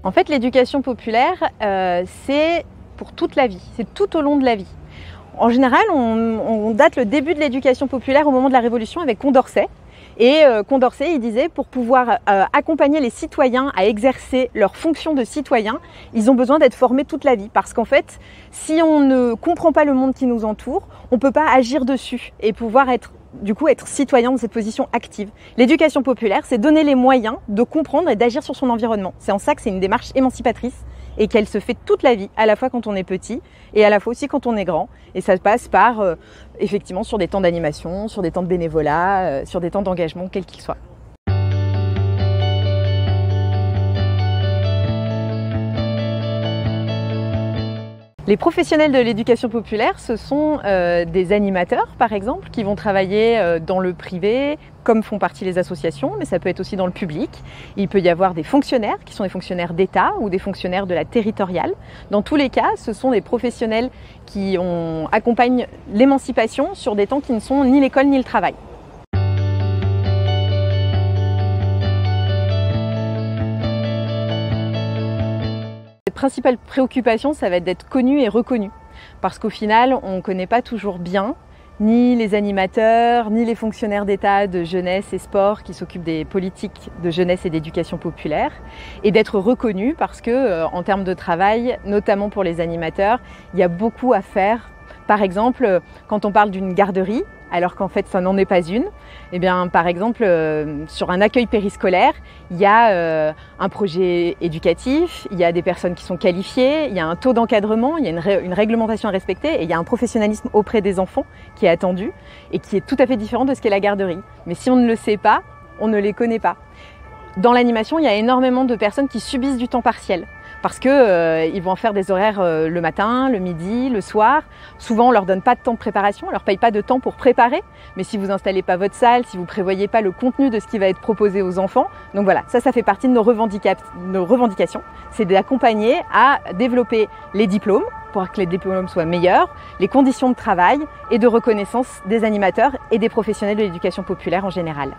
En fait, l'éducation populaire, c'est pour toute la vie, c'est tout au long de la vie. En général, on date le début de l'éducation populaire au moment de la Révolution avec Condorcet. Et Condorcet, il disait, pour pouvoir accompagner les citoyens à exercer leur fonction de citoyen, ils ont besoin d'être formés toute la vie. Parce qu'en fait, si on ne comprend pas le monde qui nous entoure, on ne peut pas agir dessus et pouvoir être citoyen dans cette position active. L'éducation populaire, c'est donner les moyens de comprendre et d'agir sur son environnement. C'est en ça que c'est une démarche émancipatrice et qu'elle se fait toute la vie, à la fois quand on est petit et à la fois aussi quand on est grand. Et ça passe par, effectivement, sur des temps d'animation, sur des temps de bénévolat, sur des temps d'engagement, quels qu'ils soient. Les professionnels de l'éducation populaire, ce sont des animateurs, par exemple, qui vont travailler dans le privé, comme font partie les associations, mais ça peut être aussi dans le public. Il peut y avoir des fonctionnaires, qui sont des fonctionnaires d'État ou des fonctionnaires de la territoriale. Dans tous les cas, ce sont des professionnels qui accompagnent l'émancipation sur des temps qui ne sont ni l'école ni le travail. La principale préoccupation, ça va être d'être connu et reconnu. Parce qu'au final, on ne connaît pas toujours bien ni les animateurs, ni les fonctionnaires d'État de jeunesse et sport qui s'occupent des politiques de jeunesse et d'éducation populaire. Et d'être reconnu parce que, en termes de travail, notamment pour les animateurs, il y a beaucoup à faire. Par exemple, quand on parle d'une garderie, alors qu'en fait ça n'en est pas une, eh bien, par exemple sur un accueil périscolaire, il y a un projet éducatif, il y a des personnes qui sont qualifiées, il y a un taux d'encadrement, il y a une réglementation à respecter et il y a un professionnalisme auprès des enfants qui est attendu et qui est tout à fait différent de ce qu'est la garderie. Mais si on ne le sait pas, on ne les connaît pas. Dans l'animation, il y a énormément de personnes qui subissent du temps partiel. Parce qu'ils vont faire des horaires le matin, le midi, le soir. Souvent, on ne leur donne pas de temps de préparation, on ne leur paye pas de temps pour préparer. Mais si vous n'installez pas votre salle, si vous ne prévoyez pas le contenu de ce qui va être proposé aux enfants, donc voilà, ça fait partie de nos revendications. C'est d'accompagner à développer les diplômes pour que les diplômes soient meilleurs, les conditions de travail et de reconnaissance des animateurs et des professionnels de l'éducation populaire en général.